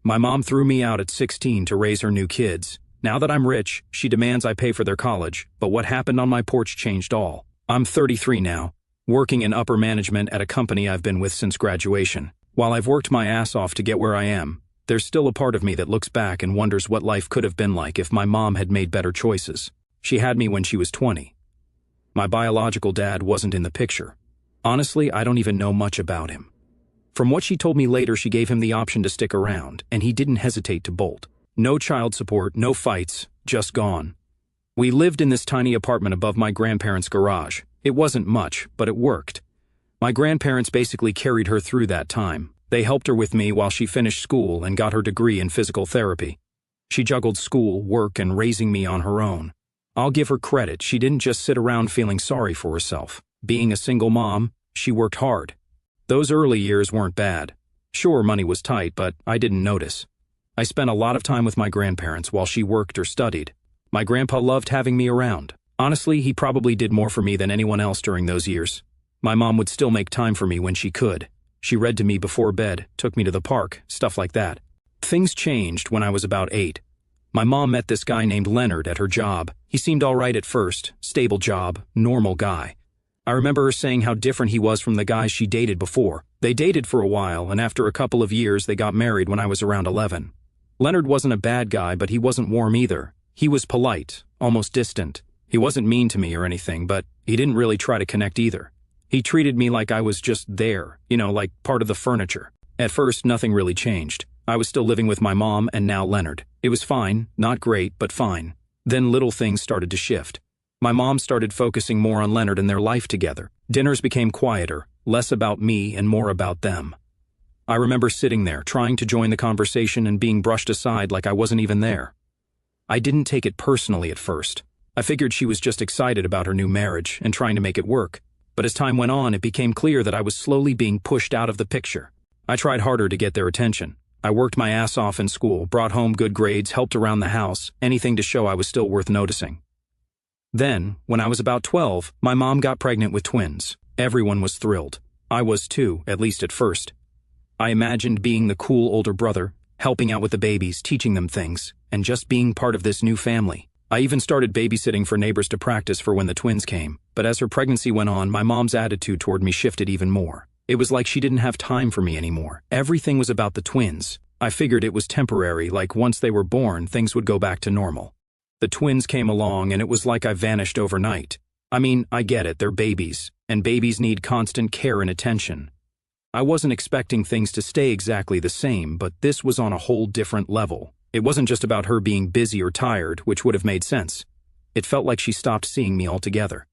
My mom threw me out at 16 to raise her new kids. Now that I'm rich, she demands I pay for their college, but what happened on my porch changed all. I'm 33 now, working in upper management at a company I've been with since graduation. While I've worked my ass off to get where I am, there's still a part of me that looks back and wonders what life could have been like if my mom had made better choices. She had me when she was 20. My biological dad wasn't in the picture. Honestly, I don't even know much about him. From what she told me later, she gave him the option to stick around, and he didn't hesitate to bolt. No child support, no fights, just gone. We lived in this tiny apartment above my grandparents' garage. It wasn't much, but it worked. My grandparents basically carried her through that time. They helped her with me while she finished school and got her degree in physical therapy. She juggled school, work, and raising me on her own. I'll give her credit, she didn't just sit around feeling sorry for herself. Being a single mom, she worked hard. Those early years weren't bad. Sure, money was tight, but I didn't notice. I spent a lot of time with my grandparents while she worked or studied. My grandpa loved having me around. Honestly, he probably did more for me than anyone else during those years. My mom would still make time for me when she could. She read to me before bed, took me to the park, stuff like that. Things changed when I was about 8. My mom met this guy named Leonard at her job. He seemed all right at first, stable job, normal guy. I remember her saying how different he was from the guys she dated before. They dated for a while, and after a couple of years they got married when I was around 11. Leonard wasn't a bad guy, but he wasn't warm either. He was polite, almost distant. He wasn't mean to me or anything, but he didn't really try to connect either. He treated me like I was just there, like part of the furniture. At first, nothing really changed. I was still living with my mom and now Leonard. It was fine, not great, but fine. Then little things started to shift. My mom started focusing more on Leonard and their life together. Dinners became quieter, less about me and more about them. I remember sitting there, trying to join the conversation and being brushed aside like I wasn't even there. I didn't take it personally at first. I figured she was just excited about her new marriage and trying to make it work. But as time went on, it became clear that I was slowly being pushed out of the picture. I tried harder to get their attention. I worked my ass off in school, brought home good grades, helped around the house, anything to show I was still worth noticing. Then, when I was about 12, my mom got pregnant with twins. Everyone was thrilled. I was too, at least at first. I imagined being the cool older brother, helping out with the babies, teaching them things, and just being part of this new family. I even started babysitting for neighbors to practice for when the twins came. But as her pregnancy went on, my mom's attitude toward me shifted even more. It was like she didn't have time for me anymore. Everything was about the twins. I figured it was temporary, like once they were born, things would go back to normal. The twins came along and it was like I vanished overnight. I mean, I get it, they're babies, and babies need constant care and attention. I wasn't expecting things to stay exactly the same, but this was on a whole different level. It wasn't just about her being busy or tired, which would have made sense. It felt like she stopped seeing me altogether.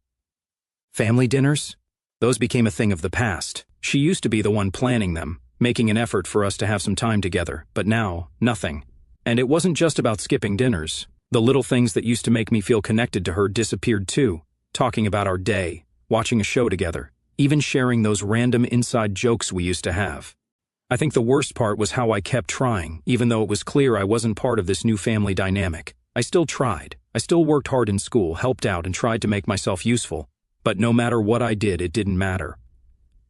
Family dinners? Those became a thing of the past. She used to be the one planning them, making an effort for us to have some time together, but now, nothing. And it wasn't just about skipping dinners. The little things that used to make me feel connected to her disappeared too. Talking about our day, watching a show together, even sharing those random inside jokes we used to have. I think the worst part was how I kept trying, even though it was clear I wasn't part of this new family dynamic. I still tried. I still worked hard in school, helped out, and tried to make myself useful. But no matter what I did, it didn't matter.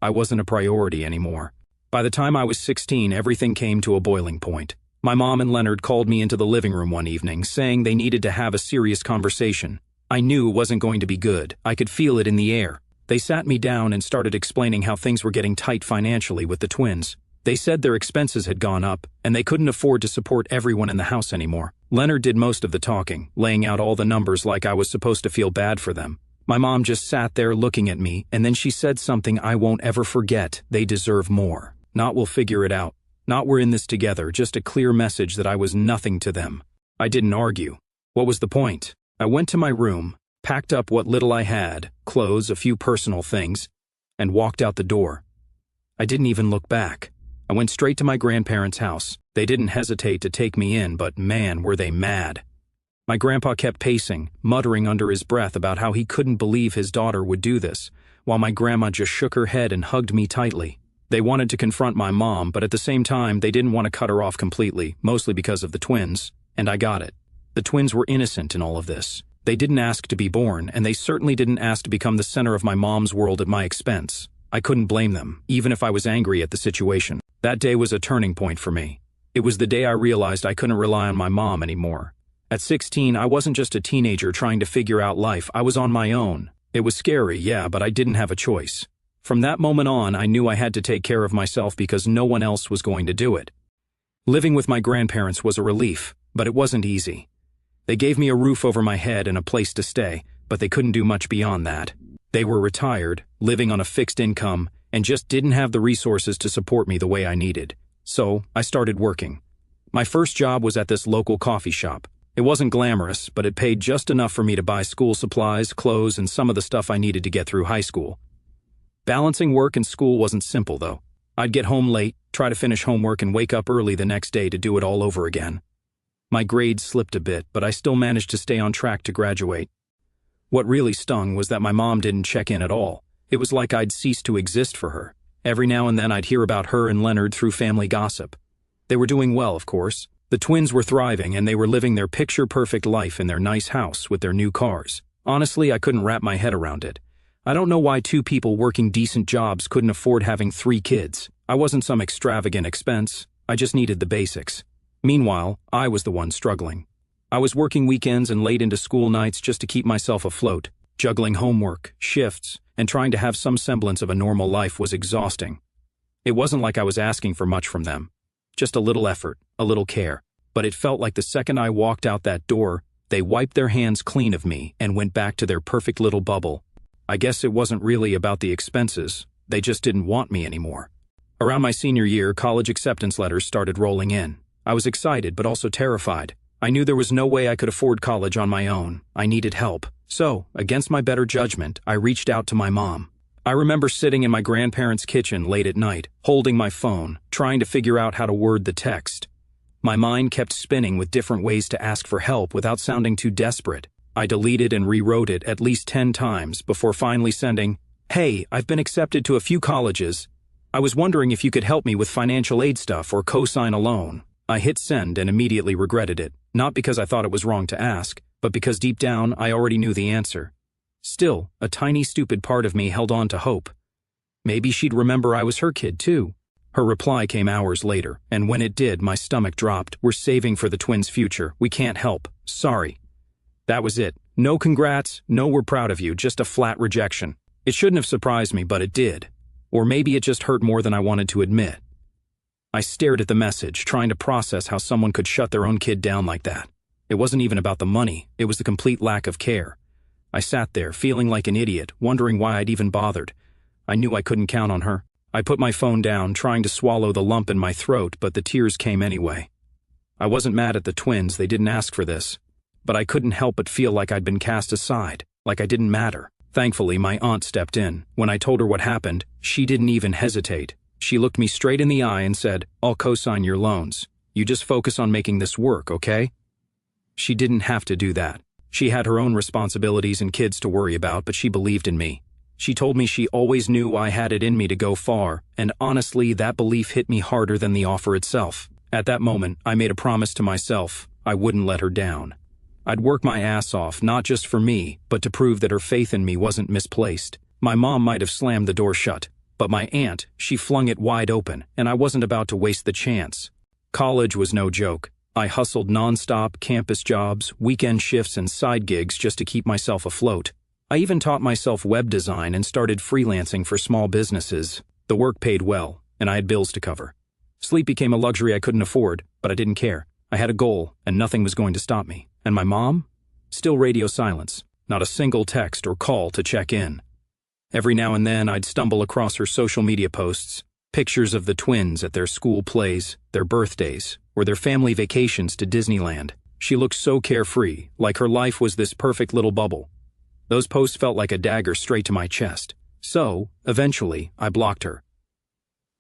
I wasn't a priority anymore. By the time I was 16, everything came to a boiling point. My mom and Leonard called me into the living room one evening, saying they needed to have a serious conversation. I knew it wasn't going to be good. I could feel it in the air. They sat me down and started explaining how things were getting tight financially with the twins. They said their expenses had gone up, and they couldn't afford to support everyone in the house anymore. Leonard did most of the talking, laying out all the numbers like I was supposed to feel bad for them. My mom just sat there looking at me, and then she said something I won't ever forget. They deserve more. Not we'll figure it out. Not we're in this together, just a clear message that I was nothing to them. I didn't argue. What was the point? I went to my room, packed up what little I had, clothes, a few personal things, and walked out the door. I didn't even look back. I went straight to my grandparents' house. They didn't hesitate to take me in, but man, were they mad. My grandpa kept pacing, muttering under his breath about how he couldn't believe his daughter would do this, while my grandma just shook her head and hugged me tightly. They wanted to confront my mom, but at the same time, they didn't want to cut her off completely, mostly because of the twins, and I got it. The twins were innocent in all of this. They didn't ask to be born, and they certainly didn't ask to become the center of my mom's world at my expense. I couldn't blame them, even if I was angry at the situation. That day was a turning point for me. It was the day I realized I couldn't rely on my mom anymore. At 16, I wasn't just a teenager trying to figure out life, I was on my own. It was scary, yeah, but I didn't have a choice. From that moment on, I knew I had to take care of myself because no one else was going to do it. Living with my grandparents was a relief, but it wasn't easy. They gave me a roof over my head and a place to stay, but they couldn't do much beyond that. They were retired, living on a fixed income, and just didn't have the resources to support me the way I needed. So, I started working. My first job was at this local coffee shop. It wasn't glamorous, but it paid just enough for me to buy school supplies, clothes, and some of the stuff I needed to get through high school. Balancing work and school wasn't simple, though. I'd get home late, try to finish homework, and wake up early the next day to do it all over again. My grades slipped a bit, but I still managed to stay on track to graduate. What really stung was that my mom didn't check in at all. It was like I'd ceased to exist for her. Every now and then I'd hear about her and Leonard through family gossip. They were doing well, of course. The twins were thriving, and they were living their picture-perfect life in their nice house with their new cars. Honestly, I couldn't wrap my head around it. I don't know why two people working decent jobs couldn't afford having 3 kids. I wasn't some extravagant expense. I just needed the basics. Meanwhile, I was the one struggling. I was working weekends and late into school nights just to keep myself afloat. Juggling homework, shifts, and trying to have some semblance of a normal life was exhausting. It wasn't like I was asking for much from them. Just a little effort, a little care. But it felt like the second I walked out that door, they wiped their hands clean of me and went back to their perfect little bubble. I guess it wasn't really about the expenses. They just didn't want me anymore. Around my senior year, college acceptance letters started rolling in. I was excited but also terrified. I knew there was no way I could afford college on my own. I needed help. So, against my better judgment, I reached out to my mom. I remember sitting in my grandparents' kitchen late at night, holding my phone, trying to figure out how to word the text. My mind kept spinning with different ways to ask for help without sounding too desperate. I deleted and rewrote it at least 10 times before finally sending, "Hey, I've been accepted to a few colleges. I was wondering if you could help me with financial aid stuff or co-sign a loan." I hit send and immediately regretted it, not because I thought it was wrong to ask, but because deep down I already knew the answer. Still, a tiny stupid part of me held on to hope. Maybe she'd remember I was her kid too. Her reply came hours later, and when it did, my stomach dropped. "We're saving for the twins' future. We can't help. Sorry." That was it. No congrats, no we're proud of you, just a flat rejection. It shouldn't have surprised me, but it did. Or maybe it just hurt more than I wanted to admit. I stared at the message, trying to process how someone could shut their own kid down like that. It wasn't even about the money, it was the complete lack of care. I sat there, feeling like an idiot, wondering why I'd even bothered. I knew I couldn't count on her. I put my phone down, trying to swallow the lump in my throat, but the tears came anyway. I wasn't mad at the twins, they didn't ask for this. But I couldn't help but feel like I'd been cast aside, like I didn't matter. Thankfully, my aunt stepped in. When I told her what happened, she didn't even hesitate. She looked me straight in the eye and said, "I'll co-sign your loans. You just focus on making this work, okay?" She didn't have to do that. She had her own responsibilities and kids to worry about, but she believed in me. She told me she always knew I had it in me to go far, and honestly, that belief hit me harder than the offer itself. At that moment, I made a promise to myself. I wouldn't let her down. I'd work my ass off, not just for me, but to prove that her faith in me wasn't misplaced. My mom might have slammed the door shut, but my aunt, she flung it wide open, and I wasn't about to waste the chance. College was no joke. I hustled nonstop, campus jobs, weekend shifts, and side gigs just to keep myself afloat. I even taught myself web design and started freelancing for small businesses. The work paid well, and I had bills to cover. Sleep became a luxury I couldn't afford, but I didn't care. I had a goal, and nothing was going to stop me. And my mom? Still radio silence. Not a single text or call to check in. Every now and then I'd stumble across her social media posts, pictures of the twins at their school plays, their birthdays, or their family vacations to Disneyland. She looked so carefree, like her life was this perfect little bubble. Those posts felt like a dagger straight to my chest. So, eventually, I blocked her.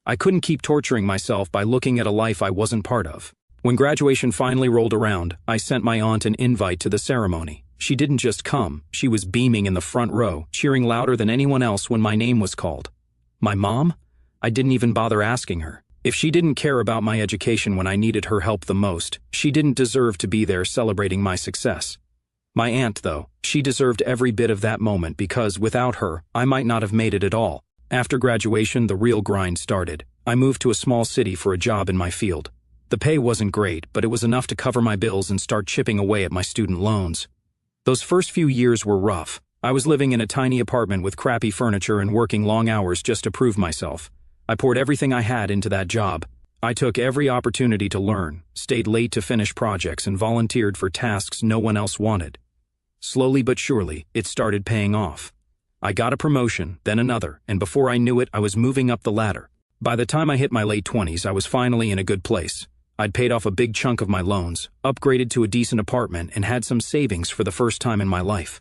I couldn't keep torturing myself by looking at a life I wasn't part of. When graduation finally rolled around, I sent my aunt an invite to the ceremony. She didn't just come, she was beaming in the front row, cheering louder than anyone else when my name was called. My mom? I didn't even bother asking her. If she didn't care about my education when I needed her help the most, she didn't deserve to be there celebrating my success. My aunt, though, she deserved every bit of that moment because without her, I might not have made it at all. After graduation, the real grind started. I moved to a small city for a job in my field. The pay wasn't great, but it was enough to cover my bills and start chipping away at my student loans. Those first few years were rough. I was living in a tiny apartment with crappy furniture and working long hours just to prove myself. I poured everything I had into that job. I took every opportunity to learn, stayed late to finish projects, and volunteered for tasks no one else wanted. Slowly but surely, it started paying off. I got a promotion, then another, and before I knew it, I was moving up the ladder. By the time I hit my late 20s, I was finally in a good place. I'd paid off a big chunk of my loans, upgraded to a decent apartment, and had some savings for the first time in my life.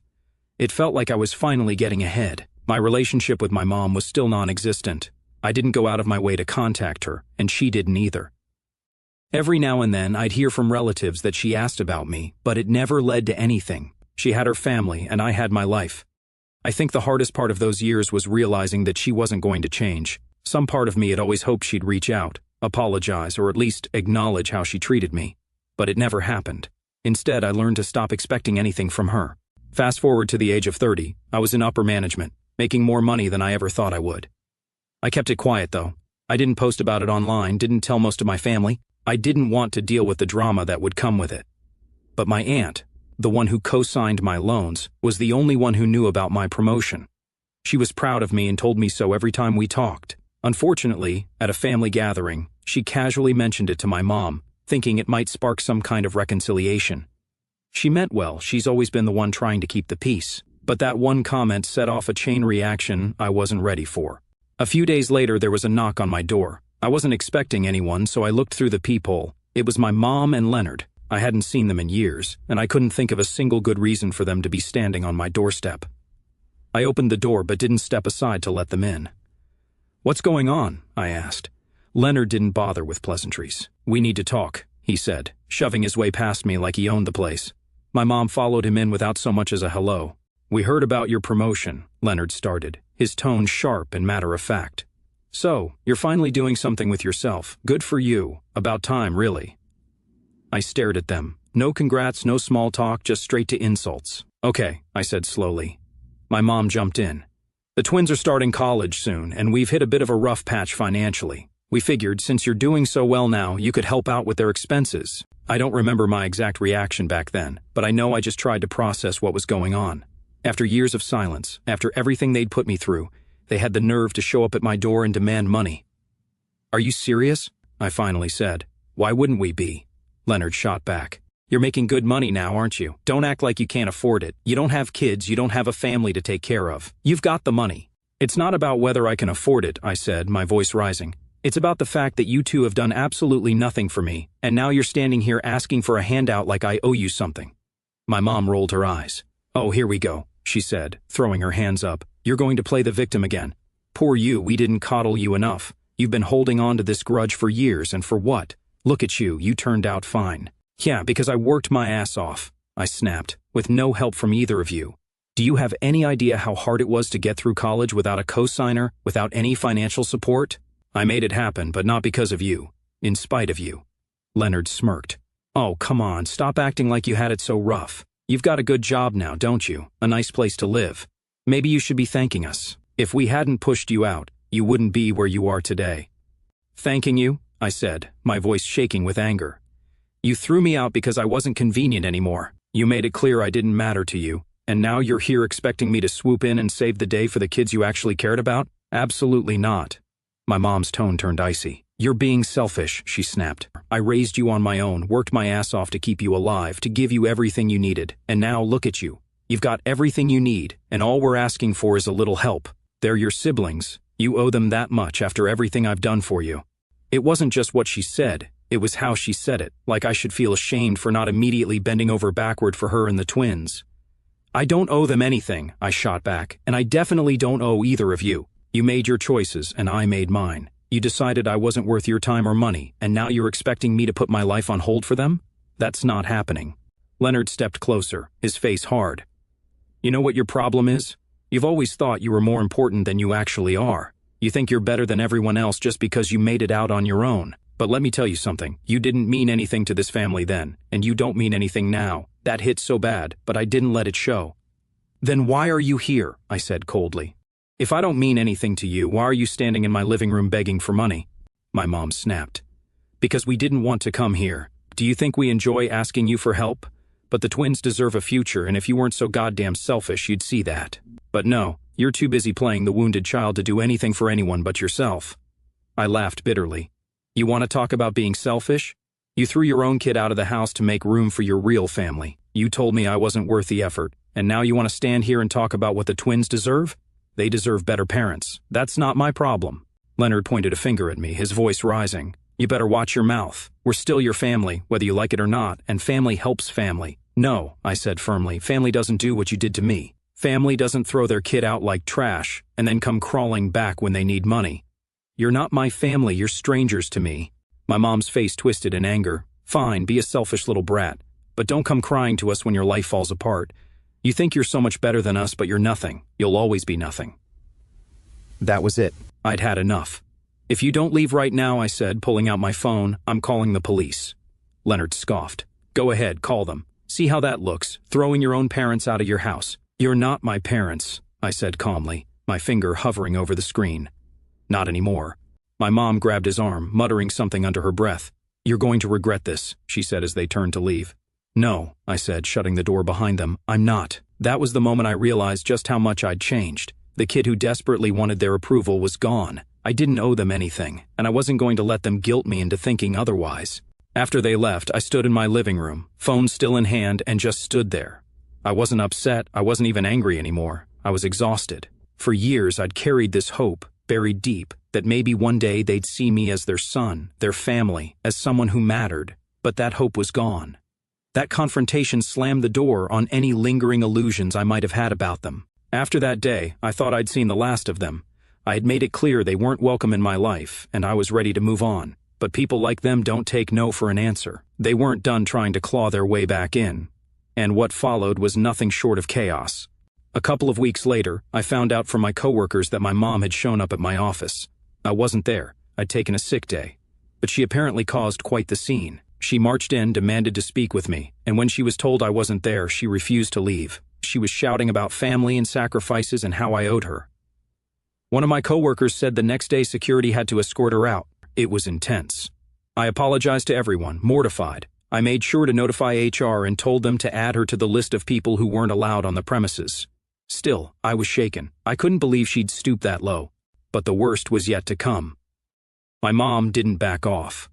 It felt like I was finally getting ahead. My relationship with my mom was still non-existent. I didn't go out of my way to contact her, and she didn't either. Every now and then, I'd hear from relatives that she asked about me, but it never led to anything. She had her family, and I had my life. I think the hardest part of those years was realizing that she wasn't going to change. Some part of me had always hoped she'd reach out, apologize, or at least acknowledge how she treated me. But it never happened. Instead, I learned to stop expecting anything from her. Fast forward to the age of 30, I was in upper management, making more money than I ever thought I would. I kept it quiet, though. I didn't post about it online, didn't tell most of my family. I didn't want to deal with the drama that would come with it. But my aunt, the one who co-signed my loans, was the only one who knew about my promotion. She was proud of me and told me so every time we talked. Unfortunately, at a family gathering, she casually mentioned it to my mom, thinking it might spark some kind of reconciliation. She meant well, she's always been the one trying to keep the peace. But that one comment set off a chain reaction I wasn't ready for. A few days later, there was a knock on my door. I wasn't expecting anyone, so I looked through the peephole. It was my mom and Leonard. I hadn't seen them in years, and I couldn't think of a single good reason for them to be standing on my doorstep. I opened the door but didn't step aside to let them in. "What's going on?" I asked. Leonard didn't bother with pleasantries. "We need to talk," he said, shoving his way past me like he owned the place. My mom followed him in without so much as a hello. "We heard about your promotion," Leonard started, his tone sharp and matter-of-fact. "So, you're finally doing something with yourself. Good for you. About time, really." I stared at them. No congrats, no small talk, just straight to insults. "Okay," I said slowly. My mom jumped in. "The twins are starting college soon, and we've hit a bit of a rough patch financially. We figured, since you're doing so well now, you could help out with their expenses." I don't remember my exact reaction back then, but I know I just tried to process what was going on. After years of silence, after everything they'd put me through, they had the nerve to show up at my door and demand money. "Are you serious?" I finally said. "Why wouldn't we be?" Leonard shot back. "You're making good money now, aren't you? Don't act like you can't afford it. You don't have kids, you don't have a family to take care of. You've got the money." "It's not about whether I can afford it," I said, my voice rising. "It's about the fact that you two have done absolutely nothing for me, and now you're standing here asking for a handout like I owe you something." My mom rolled her eyes. "Oh, here we go," she said, throwing her hands up. "You're going to play the victim again. Poor you, we didn't coddle you enough. You've been holding on to this grudge for years, and for what? Look at you, you turned out fine." "Yeah, because I worked my ass off," I snapped, "with no help from either of you. Do you have any idea how hard it was to get through college without a co-signer, without any financial support? I made it happen, but not because of you. In spite of you." Leonard smirked. "Oh, come on, stop acting like you had it so rough. You've got a good job now, don't you? A nice place to live. Maybe you should be thanking us. If we hadn't pushed you out, you wouldn't be where you are today." "Thanking you?" I said, my voice shaking with anger. "You threw me out because I wasn't convenient anymore. You made it clear I didn't matter to you, and now you're here expecting me to swoop in and save the day for the kids you actually cared about? Absolutely not." My mom's tone turned icy. "You're being selfish," she snapped. "I raised you on my own, worked my ass off to keep you alive, to give you everything you needed, and now look at you. You've got everything you need, and all we're asking for is a little help. They're your siblings. You owe them that much after everything I've done for you." It wasn't just what she said, it was how she said it, like I should feel ashamed for not immediately bending over backward for her and the twins. "I don't owe them anything," I shot back, "and I definitely don't owe either of you. You made your choices, and I made mine. You decided I wasn't worth your time or money, and now you're expecting me to put my life on hold for them? That's not happening." Leonard stepped closer, his face hard. "You know what your problem is? You've always thought you were more important than you actually are. You think you're better than everyone else just because you made it out on your own. But let me tell you something, you didn't mean anything to this family then, and you don't mean anything now. That hit so bad, but I didn't let it show." "Then why are you here?" I said coldly. "If I don't mean anything to you, why are you standing in my living room begging for money?" My mom snapped. Because we didn't want to come here. Do you think we enjoy asking you for help? But the twins deserve a future, and if you weren't so goddamn selfish, you'd see that. But no, you're too busy playing the wounded child to do anything for anyone but yourself. I laughed bitterly. You want to talk about being selfish? You threw your own kid out of the house to make room for your real family. You told me I wasn't worth the effort, and now you want to stand here and talk about what the twins deserve? They deserve better parents. That's not my problem. Leonard pointed a finger at me, his voice rising. You better watch your mouth. We're still your family, whether you like it or not, and family helps family. No, I said firmly, family doesn't do what you did to me. Family doesn't throw their kid out like trash and then come crawling back when they need money. You're not my family, you're strangers to me. My mom's face twisted in anger. Fine, be a selfish little brat, but don't come crying to us when your life falls apart. You think you're so much better than us, but you're nothing. You'll always be nothing. That was it. I'd had enough. If you don't leave right now, I said, pulling out my phone, I'm calling the police. Leonard scoffed. Go ahead, call them. See how that looks, throwing your own parents out of your house. You're not my parents, I said calmly, my finger hovering over the screen. Not anymore. My mom grabbed his arm, muttering something under her breath. You're going to regret this, she said as they turned to leave. No, I said, shutting the door behind them, I'm not. That was the moment I realized just how much I'd changed. The kid who desperately wanted their approval was gone. I didn't owe them anything, and I wasn't going to let them guilt me into thinking otherwise. After they left, I stood in my living room, phone still in hand, and just stood there. I wasn't upset, I wasn't even angry anymore. I was exhausted. For years, I'd carried this hope, buried deep, that maybe one day they'd see me as their son, their family, as someone who mattered. But that hope was gone. That confrontation slammed the door on any lingering illusions I might have had about them. After that day, I thought I'd seen the last of them. I had made it clear they weren't welcome in my life, and I was ready to move on. But people like them don't take no for an answer. They weren't done trying to claw their way back in. And what followed was nothing short of chaos. A couple of weeks later, I found out from my coworkers that my mom had shown up at my office. I wasn't there. I'd taken a sick day. But she apparently caused quite the scene. She marched in, demanded to speak with me, and when she was told I wasn't there, she refused to leave. She was shouting about family and sacrifices and how I owed her. One of my coworkers said the next day security had to escort her out. It was intense. I apologized to everyone, mortified. I made sure to notify HR and told them to add her to the list of people who weren't allowed on the premises. Still, I was shaken. I couldn't believe she'd stoop that low. But the worst was yet to come. My mom didn't back off.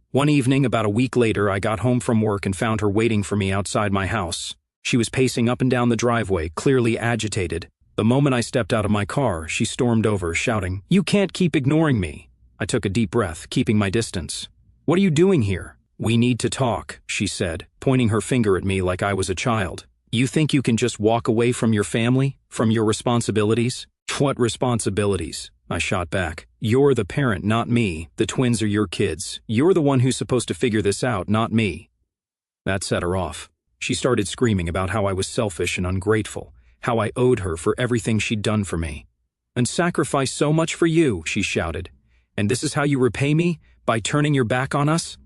One evening, about a week later, I got home from work and found her waiting for me outside my house. She was pacing up and down the driveway, clearly agitated. The moment I stepped out of my car, she stormed over, shouting, "You can't keep ignoring me." I took a deep breath, keeping my distance. "What are you doing here?" "We need to talk," she said, pointing her finger at me like I was a child. "You think you can just walk away from your family, from your responsibilities?" "What responsibilities?" I shot back. "You're the parent, not me. The twins are your kids. You're the one who's supposed to figure this out, not me." That set her off. She started screaming about how I was selfish and ungrateful, how I owed her for everything she'd done for me. "And sacrificed so much for you," she shouted. "And this is how you repay me? By turning your back on us?"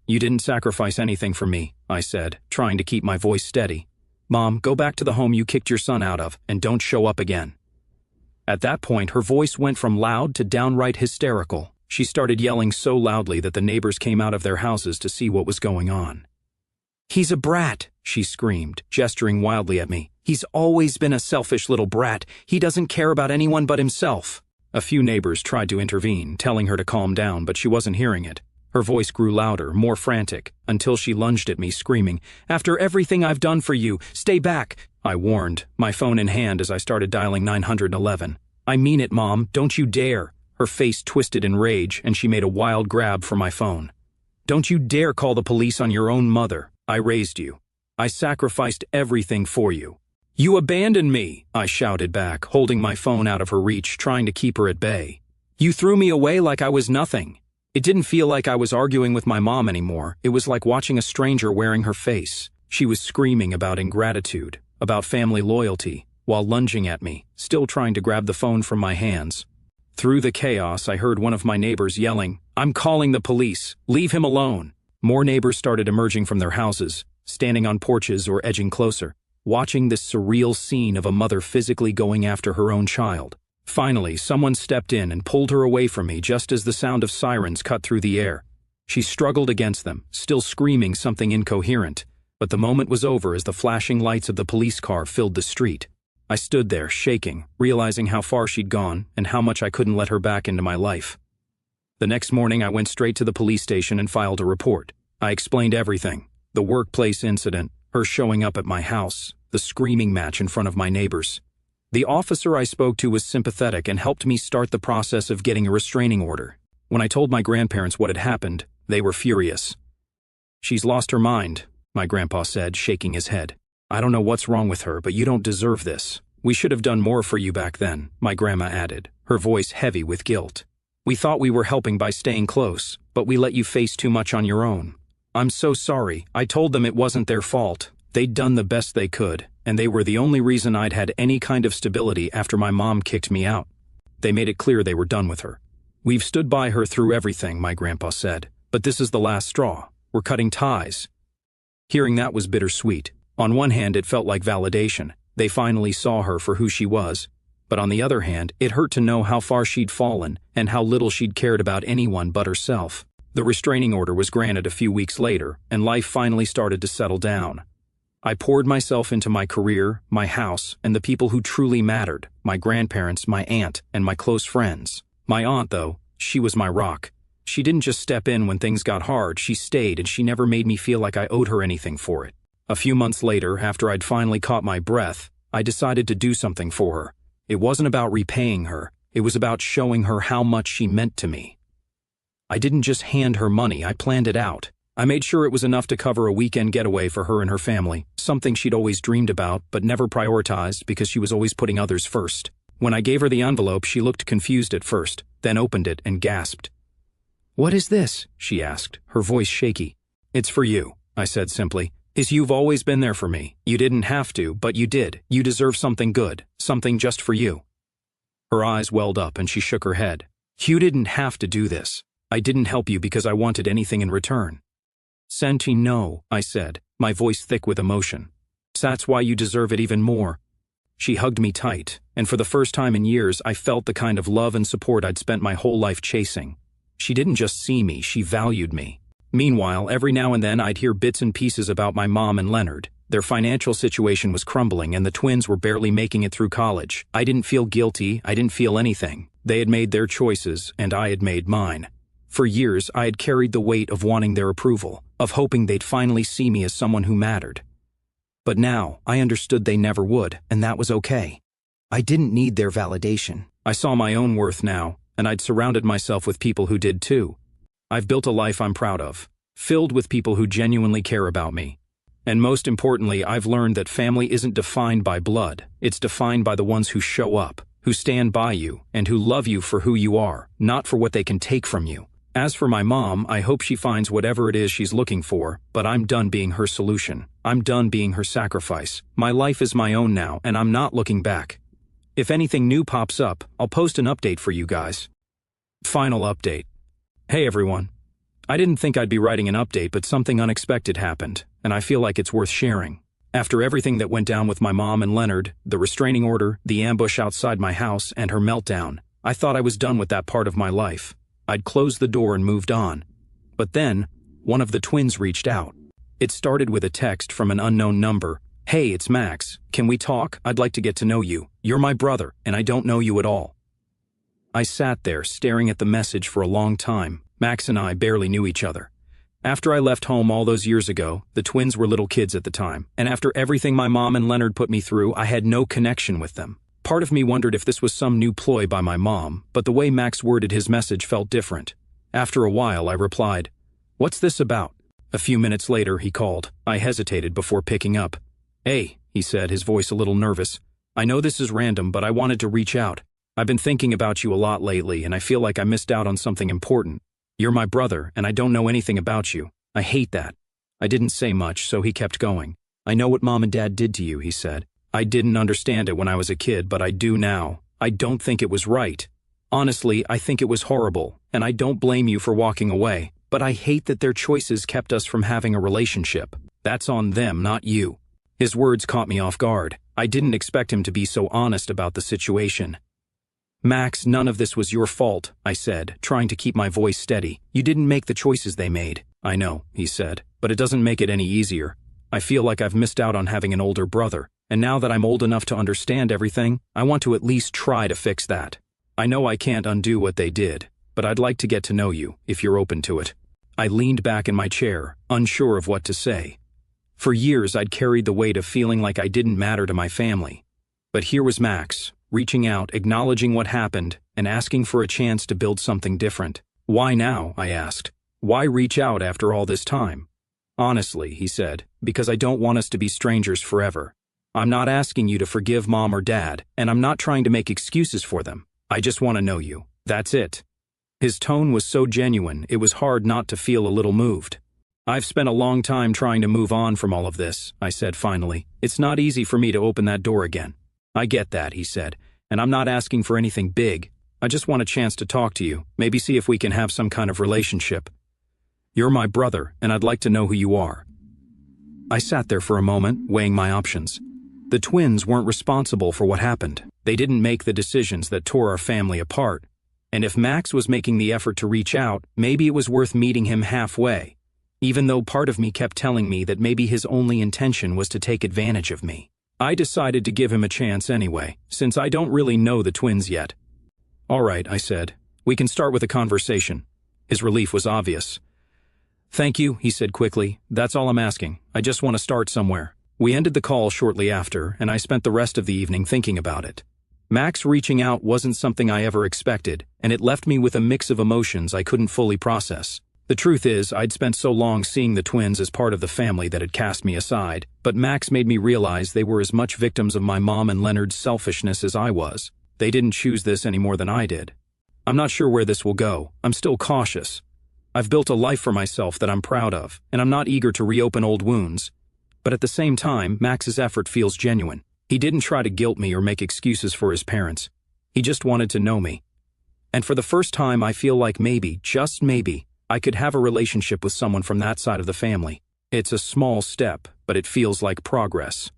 "You didn't sacrifice anything for me," I said, trying to keep my voice steady. "Mom, go back to the home you kicked your son out of, and don't show up again." At that point, her voice went from loud to downright hysterical. She started yelling so loudly that the neighbors came out of their houses to see what was going on. "He's a brat," she screamed, gesturing wildly at me. "He's always been a selfish little brat. He doesn't care about anyone but himself." A few neighbors tried to intervene, telling her to calm down, but she wasn't hearing it. Her voice grew louder, more frantic, until she lunged at me, screaming, "After everything I've done for you, stay back!" I warned, my phone in hand as I started dialing 911. "I mean it, Mom, don't you dare." Her face twisted in rage, and she made a wild grab for my phone. "Don't you dare call the police on your own mother. I raised you. I sacrificed everything for you." "You abandoned me," I shouted back, holding my phone out of her reach, trying to keep her at bay. "You threw me away like I was nothing." It didn't feel like I was arguing with my mom anymore. It was like watching a stranger wearing her face. She was screaming about ingratitude, about family loyalty, while lunging at me, still trying to grab the phone from my hands. Through the chaos, I heard one of my neighbors yelling, "I'm calling the police. Leave him alone." More neighbors started emerging from their houses, standing on porches or edging closer, watching this surreal scene of a mother physically going after her own child. Finally, someone stepped in and pulled her away from me just as the sound of sirens cut through the air. She struggled against them, still screaming something incoherent, but the moment was over as the flashing lights of the police car filled the street. I stood there, shaking, realizing how far she'd gone and how much I couldn't let her back into my life. The next morning, I went straight to the police station and filed a report. I explained everything: the workplace incident, her showing up at my house, the screaming match in front of my neighbors. The officer I spoke to was sympathetic and helped me start the process of getting a restraining order. When I told my grandparents what had happened, they were furious. "She's lost her mind," my grandpa said, shaking his head. "I don't know what's wrong with her, but you don't deserve this. We should have done more for you back then," my grandma added, her voice heavy with guilt. "We thought we were helping by staying close, but we let you face too much on your own. I'm so sorry. I told them it wasn't their fault. They'd done the best they could, and they were the only reason I'd had any kind of stability after my mom kicked me out. They made it clear they were done with her. We've stood by her through everything," my grandpa said, "but this is the last straw. We're cutting ties." Hearing that was bittersweet. On one hand, it felt like validation. They finally saw her for who she was. But on the other hand, it hurt to know how far she'd fallen and how little she'd cared about anyone but herself. The restraining order was granted a few weeks later, and life finally started to settle down. I poured myself into my career, my house, and the people who truly mattered: my grandparents, my aunt, and my close friends. My aunt, though, she was my rock. She didn't just step in when things got hard, she stayed, and she never made me feel like I owed her anything for it. A few months later, after I'd finally caught my breath, I decided to do something for her. It wasn't about repaying her, it was about showing her how much she meant to me. I didn't just hand her money, I planned it out. I made sure it was enough to cover a weekend getaway for her and her family, something she'd always dreamed about but never prioritized because she was always putting others first. When I gave her the envelope, she looked confused at first, then opened it and gasped. "What is this?" she asked, her voice shaky. "It's for you," I said simply. "You've always been there for me. You didn't have to, but you did. You deserve something good, something just for you." Her eyes welled up and she shook her head. "You didn't have to do this. I didn't help you because I wanted anything in return." "Santi, no," I said, my voice thick with emotion. "That's why you deserve it even more." She hugged me tight, and for the first time in years, I felt the kind of love and support I'd spent my whole life chasing. She didn't just see me, she valued me. Meanwhile, every now and then I'd hear bits and pieces about my mom and Leonard. Their financial situation was crumbling and the twins were barely making it through college. I didn't feel guilty, I didn't feel anything. They had made their choices, and I had made mine. For years, I had carried the weight of wanting their approval, of hoping they'd finally see me as someone who mattered. But now, I understood they never would, and that was okay. I didn't need their validation. I saw my own worth now, and I'd surrounded myself with people who did too. I've built a life I'm proud of, filled with people who genuinely care about me. And most importantly, I've learned that family isn't defined by blood. It's defined by the ones who show up, who stand by you, and who love you for who you are, not for what they can take from you. As for my mom, I hope she finds whatever it is she's looking for, but I'm done being her solution. I'm done being her sacrifice. My life is my own now, and I'm not looking back. If anything new pops up, I'll post an update for you guys. Final update. Hey everyone. I didn't think I'd be writing an update, but something unexpected happened, and I feel like it's worth sharing. After everything that went down with my mom and Leonard, the restraining order, the ambush outside my house, and her meltdown, I thought I was done with that part of my life. I'd closed the door and moved on. But then, one of the twins reached out. It started with a text from an unknown number. "Hey, it's Max. Can we talk? I'd like to get to know you. You're my brother, and I don't know you at all." I sat there, staring at the message for a long time. Max and I barely knew each other. After I left home all those years ago, the twins were little kids at the time, and after everything my mom and Leonard put me through, I had no connection with them. Part of me wondered if this was some new ploy by my mom, but the way Max worded his message felt different. After a while, I replied, "What's this about?" A few minutes later, he called. I hesitated before picking up. "Hey," he said, his voice a little nervous. "I know this is random, but I wanted to reach out. I've been thinking about you a lot lately, and I feel like I missed out on something important. You're my brother, and I don't know anything about you. I hate that." I didn't say much, so he kept going. "I know what Mom and Dad did to you," he said. "I didn't understand it when I was a kid, but I do now. I don't think it was right. Honestly, I think it was horrible, and I don't blame you for walking away, but I hate that their choices kept us from having a relationship. That's on them, not you." His words caught me off guard. I didn't expect him to be so honest about the situation. Max, none of this was your fault, I said, trying to keep my voice steady. You didn't make the choices they made. I know, he said, but it doesn't make it any easier. I feel like I've missed out on having an older brother, and now that I'm old enough to understand everything, I want to at least try to fix that. I know I can't undo what they did, but I'd like to get to know you, if you're open to it. I leaned back in my chair, unsure of what to say. For years I'd carried the weight of feeling like I didn't matter to my family. But here was Max, reaching out, acknowledging what happened, and asking for a chance to build something different. Why now? I asked. Why reach out after all this time? Honestly, he said, because I don't want us to be strangers forever. I'm not asking you to forgive Mom or Dad, and I'm not trying to make excuses for them. I just want to know you. That's it. His tone was so genuine, it was hard not to feel a little moved. I've spent a long time trying to move on from all of this, I said finally. It's not easy for me to open that door again. I get that, he said, and I'm not asking for anything big. I just want a chance to talk to you, maybe see if we can have some kind of relationship. You're my brother, and I'd like to know who you are. I sat there for a moment, weighing my options. The twins weren't responsible for what happened. They didn't make the decisions that tore our family apart. And if Max was making the effort to reach out, maybe it was worth meeting him halfway, even though part of me kept telling me that maybe his only intention was to take advantage of me. I decided to give him a chance anyway, since I don't really know the twins yet. All right, I said. We can start with a conversation. His relief was obvious. Thank you, he said quickly. That's all I'm asking. I just want to start somewhere. We ended the call shortly after, and I spent the rest of the evening thinking about it. Max reaching out wasn't something I ever expected, and it left me with a mix of emotions I couldn't fully process. The truth is, I'd spent so long seeing the twins as part of the family that had cast me aside, but Max made me realize they were as much victims of my mom and Leonard's selfishness as I was. They didn't choose this any more than I did. I'm not sure where this will go. I'm still cautious. I've built a life for myself that I'm proud of, and I'm not eager to reopen old wounds. But at the same time, Max's effort feels genuine. He didn't try to guilt me or make excuses for his parents. He just wanted to know me. And for the first time, I feel like maybe, just maybe, I could have a relationship with someone from that side of the family. It's a small step, but it feels like progress.